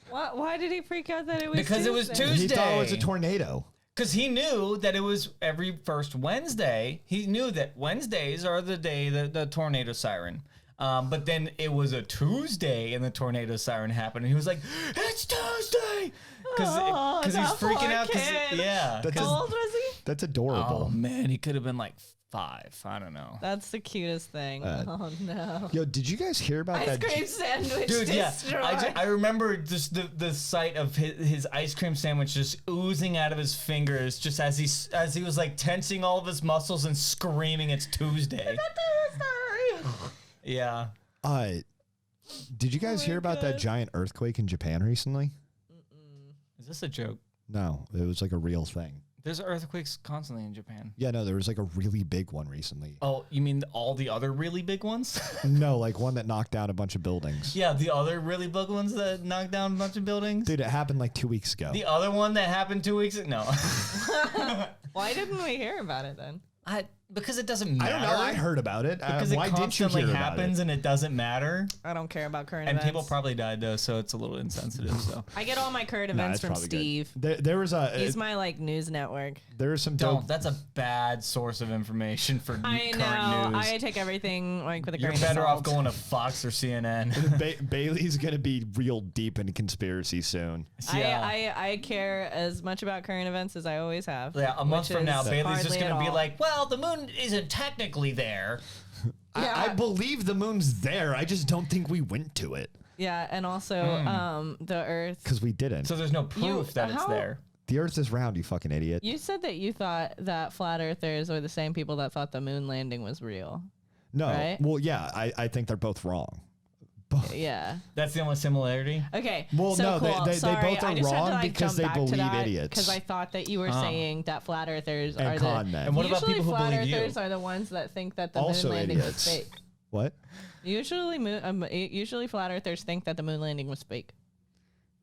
Why did he freak out that it was Because Tuesday? it was Tuesday. He thought it was a tornado. Because he knew that it was every first Wednesday. He knew that Wednesdays are the day the tornado siren. But then it was a Tuesday and the tornado siren happened. And he was like, "It's Tuesday!" Because he's freaking out. How old was he? That's adorable. Oh, man. He could have been like 5. I don't know. That's the cutest thing. Oh, no. Yo, did you guys hear about that? Ice cream sandwich Dude, destroyed. I remember just the sight of his ice cream sandwich just oozing out of his fingers just as he was like tensing all of his muscles and screaming, "It's Tuesday." Yeah. Did you guys hear about that giant earthquake in Japan recently? Is this a joke? No, it was like a real thing. There's earthquakes constantly in Japan. Yeah, no, there was like a really big one recently. Oh, you mean all the other really big ones? No, like one that knocked down a bunch of buildings. Yeah, the other really big ones that knocked down a bunch of buildings? Dude, it happened like 2 weeks ago. The other one that happened 2 weeks ago? No. Why didn't we hear about it then? Because it doesn't matter. I don't know. I heard about it. Because why it constantly didn't you hear happens and it doesn't matter. I don't care about current and events. people probably died though, so it's a little insensitive. So I get all my current events from Steve. There was He's my like news network. There was some dope. That's a bad source of information for current news. I take everything like with a grain of salt. You're better off going to Fox or CNN. Bailey's gonna be real deep into conspiracy soon. Yeah. I care as much about current events as I always have. Yeah, a month from now, Bailey's just gonna be like, "Well, the moon isn't technically there." Yeah. I believe the moon's there. I just don't think we went to it. Yeah, and also the Earth. Because we didn't. So there's no proof that it's there. The Earth is round, you fucking idiot. You said that you thought that flat earthers were the same people that thought the moon landing was real. No. Right? Well, yeah, I think they're both wrong. Yeah. That's the only similarity? Okay. Well, so no, cool. they Sorry, both are I just wrong had to, because they believe idiots. Because I thought that you were saying that flat earthers and are con men. And what about people who believe you? Flat earthers are the ones that think that the also moon landing idiots. was fake. What? Usually flat earthers think that the moon landing was fake.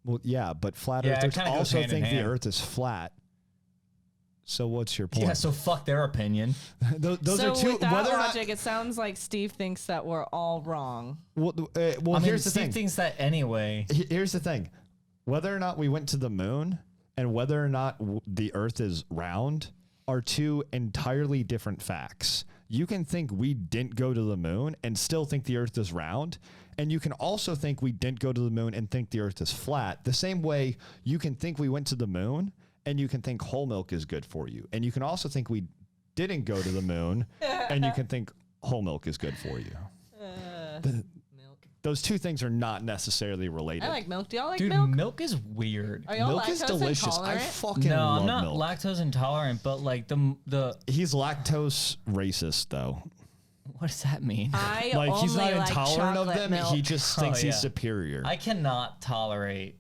Well, yeah, but flat earthers also think the Earth is flat. So what's your point? Yeah, so fuck their opinion. those are two. With that logic, it sounds like Steve thinks that we're all wrong. Well, here's the thing. Steve thinks that anyway. Here's the thing. Whether or not we went to the moon and whether or not the Earth is round are two entirely different facts. You can think we didn't go to the moon and still think the Earth is round. And you can also think we didn't go to the moon and think the Earth is flat. The same way you can think we went to the moon and you can think whole milk is good for you. And you can also think we didn't go to the moon and you can think whole milk is good for you. Milk. Those two things are not necessarily related. I like milk. Do y'all like Dude, milk? milk is weird. Are y'all milk is delicious. Intolerant? I fucking love I'm not milk. lactose intolerant, but like the He's lactose racist though. What does that mean? I Like only he's not like intolerant of chocolate them. milk. He just thinks yeah. he's superior. I cannot tolerate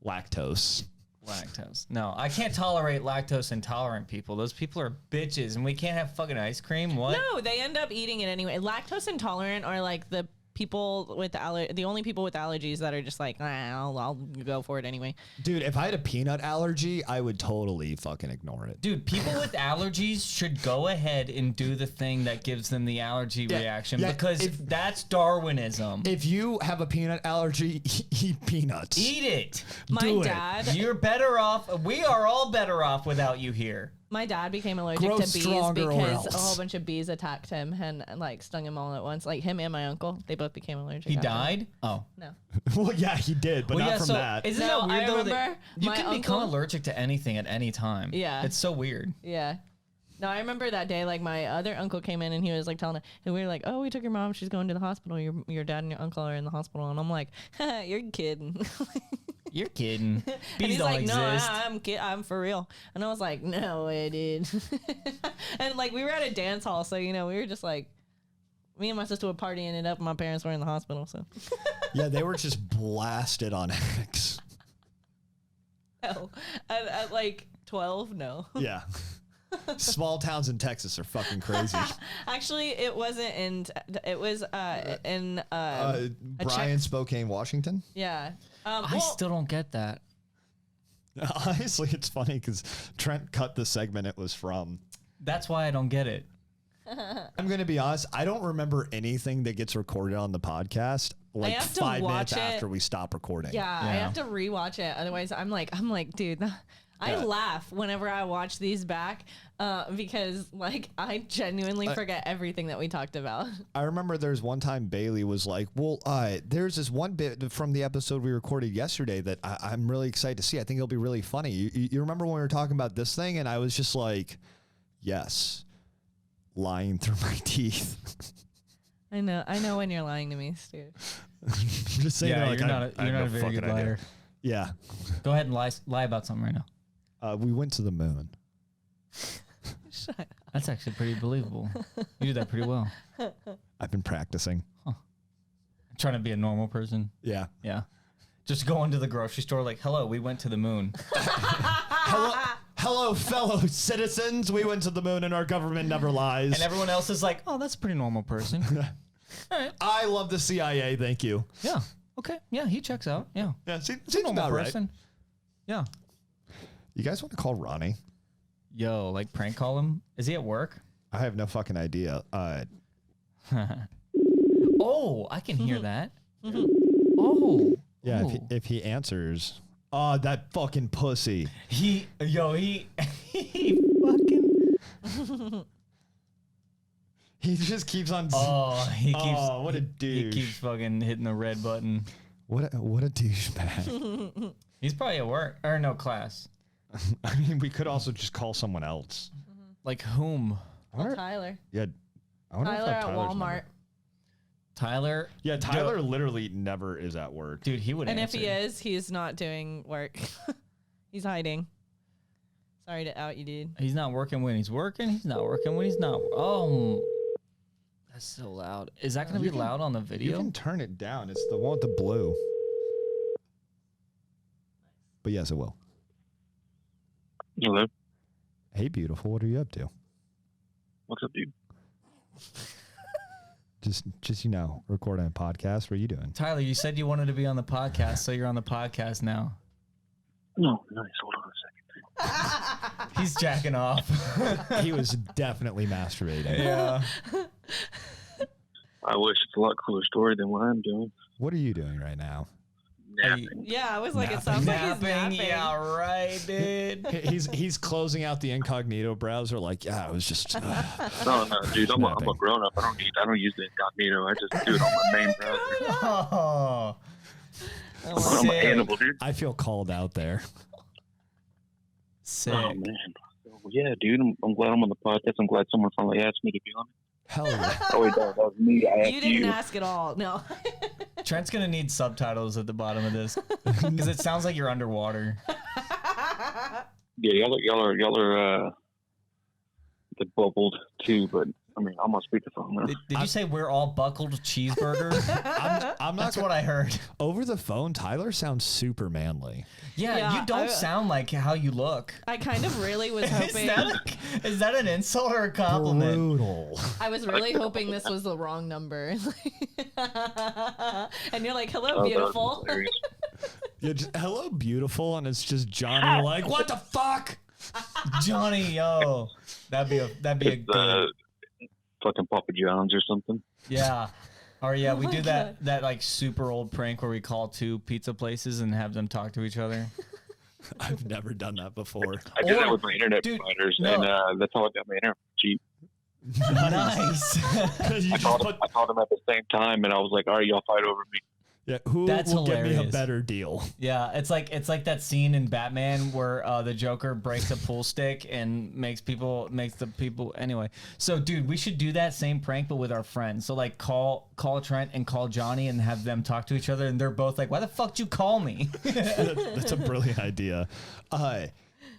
Lactose. lactose. No, I can't tolerate lactose intolerant people. Those people are bitches, and we can't have fucking ice cream. What? No, they end up eating it anyway. Lactose intolerant are like the people with the only people with allergies that are just like, I'll go for it anyway. Dude, if I had a peanut allergy, I would totally fucking ignore it. Dude, people with allergies should go ahead and do the thing that gives them the allergy reaction because that's Darwinism. If you have a peanut allergy, eat peanuts. Eat it. My dad. You're better off. We are all better off without you here. My dad became allergic Grow to bees stronger or because else. a whole bunch of bees attacked him and like stung him all at once. Like him and my uncle, they both became allergic. He after. died? Oh. No. Well, yeah, he did, but not from that. Isn't No, that weird I though? remember You my can become uncle- allergic to anything at any time. Yeah. It's so weird. Yeah. No, I remember that day, like my other uncle came in and he was like telling her, and we were like, oh, we took your mom. She's going to the hospital. Your dad and your uncle are in the hospital. And I'm like, you're kidding. You're kidding. And Bees he's don't like, exist. no, I'm for real. And I was like, no way, dude. And like we were at a dance hall, so we were just like, me and my sister were partying it up, and my parents were in the hospital. So Yeah, they were just blasted on X. no, at like 12, no. Yeah. Small towns in Texas are fucking crazy. Actually, it wasn't in. It was in Bryan, Spokane, Washington. Yeah. I still don't get that. Honestly, it's funny because Trent cut the segment it was from. That's why I don't get it. I'm going to be honest. I don't remember anything that gets recorded on the podcast like have to 5 watch minutes it. after we stop recording. Yeah, I have to rewatch it. Otherwise, I'm like, dude, I laugh whenever I watch these back because like I genuinely forget everything that we talked about. I remember there's one time Baylie was like, well, there's this one bit from the episode we recorded yesterday that I'm really excited to see. I think it'll be really funny. You remember when we were talking about this thing? And I was just like, yes, lying through my teeth. I know when you're lying to me, Stuart. I'm just saying, Yeah, like, you're I not have a no very fucking good idea. liar. Yeah. Go ahead and lie about something right now. We went to the moon. Shut up. That's actually pretty believable. You did that pretty well. I've been practicing. Trying to be a normal person. Yeah. Yeah. Just go into the grocery store like, hello, we went to the moon. Hello, fellow citizens. We went to the moon and our government never lies. And everyone else is like, oh, that's a pretty normal person. All right. I love the CIA. Thank you. Yeah. Okay. Yeah, he checks out. Yeah. Yeah, He's a seems normal about right. person. Yeah. You guys want to call Ronnie? Yo, like prank call him? Is he at work? I have no fucking idea. Oh, I can hear that. Oh. Yeah, Oh. if he answers. Oh, that fucking pussy. He fucking. He just keeps on. Oh, he keeps. Oh, what a He douche. keeps fucking hitting the red button. What a douchebag. He's probably at work or no class. I mean, we could also just call someone else. Like whom? I wonder, Tyler. yeah, I wonder if I Tyler have at Tyler's Walmart. number. Tyler. Yeah, Tyler literally never is at work. Dude, he would And answer. if he is, he's not doing work. He's hiding. Sorry to out you, dude. He's not working when he's working. He's not working when he's not. Oh, that's so loud. Is that going to be loud on the You video? can turn it down. It's the one with the blue. But yes, it will. Hello. Hey, beautiful. What are you up to? What's up, dude? Just recording a podcast. What are you doing? Tyler, you said you wanted to be on the podcast, so you're on the podcast now. No, nice. Hold on a second. He's jacking off. He was definitely masturbating. Yeah. I wish it's a lot cooler story than what I'm doing. What are you doing right now? Napping. Yeah, I was like, it sounds like he's napping. Yeah, right, dude. He's closing out the incognito browser. Like, yeah, it was just. No, dude. I'm a Napping. grown up. I don't use the incognito. I just do it on my main browser. Oh. I'm an Sick. animal, dude. I feel called out there. Sick. Oh man. So, yeah, dude. I'm glad I'm on the podcast. I'm glad someone finally asked me to be on it. Hell yeah. Oh wait, that was me. I asked You didn't ask at all. No. Trent's gonna need subtitles at the bottom of this because it sounds like you're underwater. Yeah, y'all are the bubbled too, but I mean, I'm on speakerphone now. Did you say we're all buckled cheeseburger? I'm not. That's what I heard. Over the phone, Tyler sounds super manly. Yeah, you don't sound like how you look. I kind of really was hoping. Is that an insult or a compliment? Brutal. I was really hoping this was the wrong number. And you're like, hello, beautiful. Yeah, just, hello, beautiful, and it's just Johnny like, what the fuck? Johnny, yo. That'd be a good fucking Papa John's or something. Yeah. Or yeah, we do that like super old prank where we call 2 pizza places and have them talk to each other. I've never done that before. I did that with my internet providers, and that's how I got my internet cheap. Nice. I called them at the same time, and I was like, all right, y'all fight over me. Yeah, who That's will hilarious. give me a better deal? Yeah, it's like that scene in Batman where the Joker breaks a pool stick and makes the people anyway. So dude, we should do that same prank but with our friends. So like call Trent and call Johnny and have them talk to each other, and they're both like, why the fuck did you call me? That's a brilliant idea.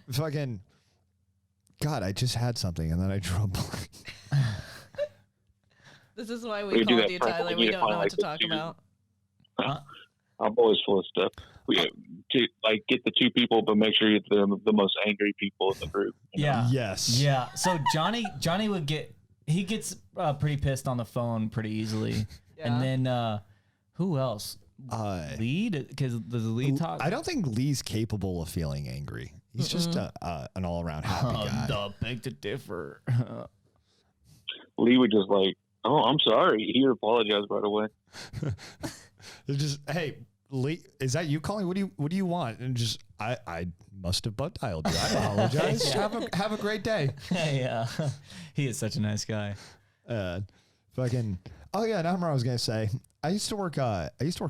Fucking God, I just had something and then I drew a blank. This is why we called you, Tyler. We don't know what to talk about. I'm always full of stuff. We get the 2 people, but make sure you get the most angry people in the group. Yeah. Yes. Yeah. So Johnny gets pretty pissed on the phone pretty easily. Yeah. And then who else? Lee, because does Lee talk? I don't think Lee's capable of feeling angry. He's just an all around happy guy. Beg to differ. Lee would just like, oh, I'm sorry. He would apologize right away. It's just, hey, Lee, is that you calling? What do you want? And just, I must have butt dialed you. I apologize. Have a great day. Yeah, he is such a nice guy. Fucking. Oh yeah, now I was gonna say, I used to work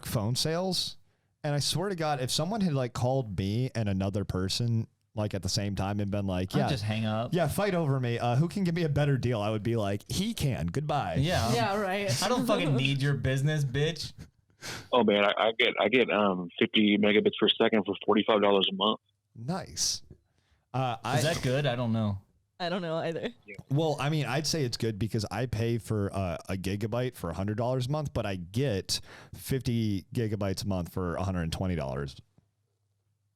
phone sales, and I swear to God, if someone had like called me and another person like at the same time and been like, yeah, just hang up. Yeah, fight over me. Who can give me a better deal? I would be like, he can. Goodbye. Yeah. Yeah, right. I don't fucking need your business, bitch. Oh man, I get 50 megabits per second for $45 a month. Nice. Is that good? I don't know. I don't know either. Well, I mean, I'd say it's good because I pay for a gigabyte for $100 a month, but I get 50 gigabytes a month for $120.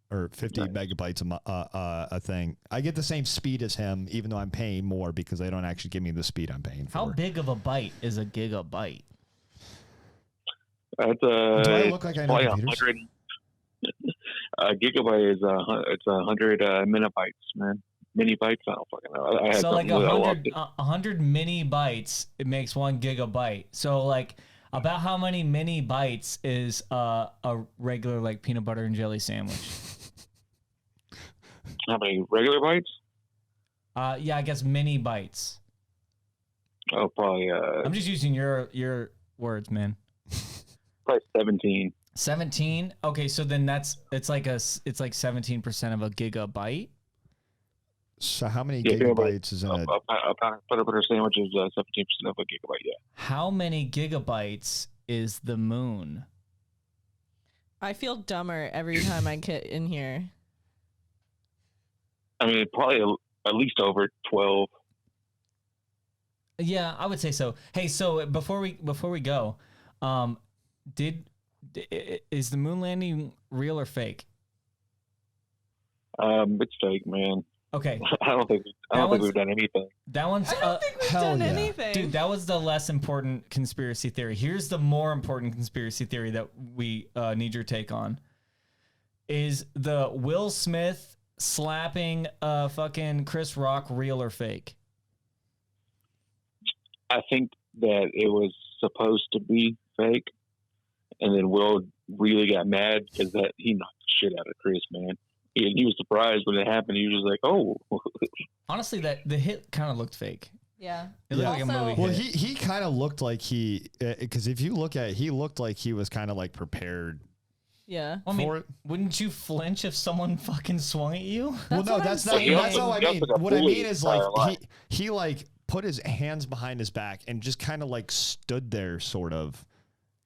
Or 50 megabytes a thing. I get the same speed as him, even though I'm paying more because they don't actually give me the speed I'm paying for. How big of a byte is a gigabyte? That's Do I look like I know computers? A gigabyte is it's 100 minibytes, man. Mini bytes. I don't fucking know. So like 100 mini bytes, it makes 1 gigabyte. So like, about how many mini bytes is a regular like peanut butter and jelly sandwich? How many regular bytes? Yeah, I guess mini bytes. Oh, probably. I'm just using your words, man. Probably 17. 17. Okay, so then it's like 17% of a gigabyte. So how many gigabytes is in a peanut butter sandwich is 17% of a gigabyte? Yeah. How many gigabytes is the moon? I feel dumber every time I get in here. I mean, probably at least over 12. Yeah, I would say so. Hey, so before we go, is the moon landing real or fake? It's fake, man. Okay. I don't think we've done anything. That one's I don't think we've done anything. Dude, that was the less important conspiracy theory. Here's the more important conspiracy theory that we need your take on. Is the Will Smith slapping fucking Chris Rock real or fake? I think that it was supposed to be fake, and then Will really got mad because he knocked the shit out of Chris, man. He was surprised when it happened. He was like, "Oh." Honestly, the hit kind of looked fake. Yeah. It looked like a movie Well, hit. he kind of looked like because if you look at it, he looked like he was kind of like prepared. Yeah. I mean, wouldn't you flinch if someone fucking swung at you? Well, no, that's not all I mean. What I mean is like he like put his hands behind his back and just kind of like stood there, sort of.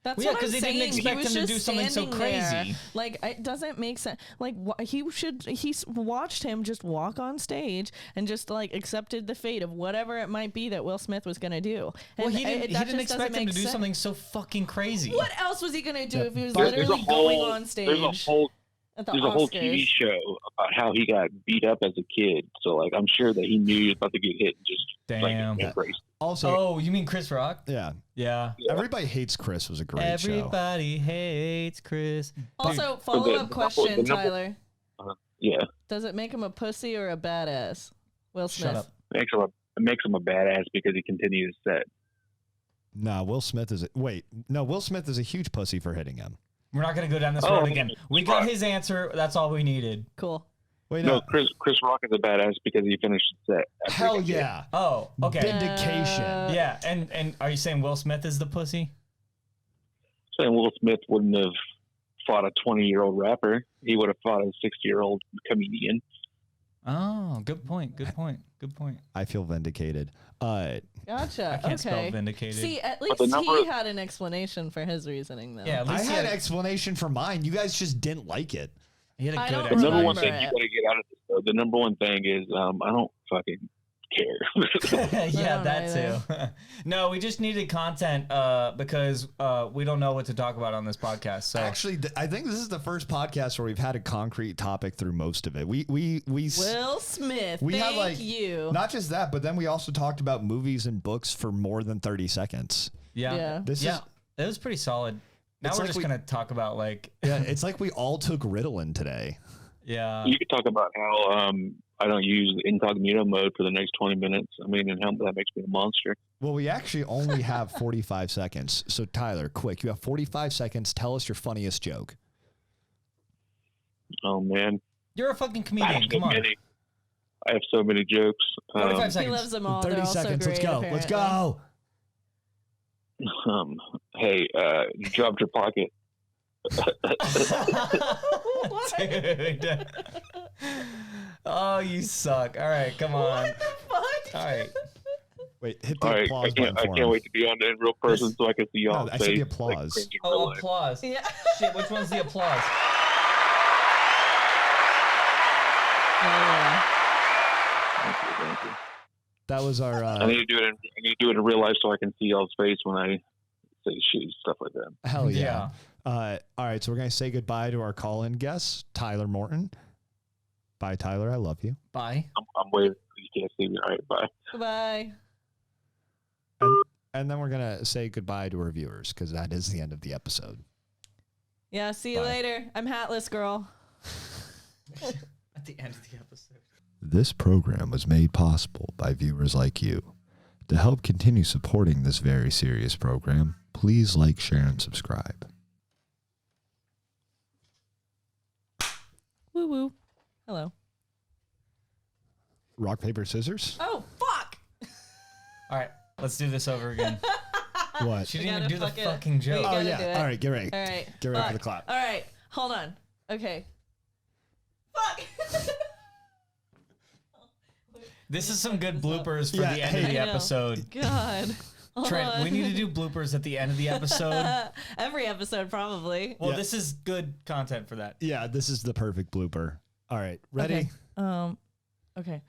That's well, what I'm he saying. didn't expect him to do something so crazy. There. Like, it doesn't make sense. Like, he watched him just walk on stage and just like accepted the fate of whatever it might be that Will Smith was gonna do. And well, he didn't expect him to do something so fucking crazy. What else was he gonna do if he was literally going on stage? There's a whole TV show about how he got beat up as a kid. So, like, I'm sure that he knew he was about to get hit and just damn. Like, embraced. Also, you mean Chris Rock? Yeah. Everybody Hates Chris was a great show. Everybody hates Chris. Also, follow-up question, Tyler. Yeah. Does it make him a pussy or a badass? Will Smith. Shut up. It makes him a badass because he continues set. No, Will Smith is a huge pussy for hitting him. We're not going to go down this road again. We got his answer. That's all we needed. Cool. Wait, no, Chris Rock is a badass because he finished the set. Hell yeah. Oh, okay. Vindication. Yeah, and are you saying Will Smith is the pussy? Saying Will Smith wouldn't have fought a 20-year-old rapper. He would have fought a 60-year-old comedian. Oh, good point. I feel vindicated. Gotcha. I can't spell vindicated. See, at least he had an explanation for his reasoning, though. Yeah, at least I had an explanation for mine. You guys just didn't like it. He had a good explanation. The number one thing you got to get out of this, though, the number one thing is I don't fucking care. Yeah, that too. No, we just needed content because we don't know what to talk about on this podcast. So actually, I think this is the first podcast where we've had a concrete topic through most of it. We Will Smith. Thank you. Not just that, but then we also talked about movies and books for more than 30 seconds. Yeah. It was pretty solid. Now we're just gonna talk about it's like we all took Ritalin today. Yeah. You could talk about how I don't use incognito mode for the next 20 minutes. I mean, and how that makes me a monster. Well, we actually only have 45 seconds. So, Tyler, quick, you have 45 seconds. Tell us your funniest joke. Oh, man. You're a fucking comedian. Come on. I have so many jokes. 45 seconds. He loves them all. 30 seconds. Let's go. Apparently. Let's go. Hey, you dropped your pocket. Dude. Oh, you suck. All right, come on. What the fuck? All right. Wait, hit the applause button. I can't wait to be on in real person so I can see y'all. No, I see the applause. Like, oh, applause. Yeah. Shit, which one's the applause? Thank you. That was our. I need to do it in real life so I can see y'all's face when I say shit, stuff like that. Hell yeah. All right, so we're gonna say goodbye to our call-in guest, Tyler Morton. Bye, Tyler. I love you. Bye. I'm waiting. You can't see me. All right, bye. Bye. And then we're gonna say goodbye to our viewers because that is the end of the episode. Yeah. See you later. I'm hatless, girl. At the end of the episode. This program was made possible by viewers like you. To help continue supporting this very serious program, please like, share, and subscribe. Woo woo. Hello. Rock, paper, scissors? Oh, fuck. All right, let's do this over again. What? She didn't even do the fucking joke. Oh, yeah. All right, get ready. All right. Get ready for the clap. All right. Hold on. Okay. Fuck. This is some good bloopers for the end of the episode. God. Trent, we need to do bloopers at the end of the episode. Every episode, probably. Well, this is good content for that. Yeah, this is the perfect blooper. All right, ready? Okay.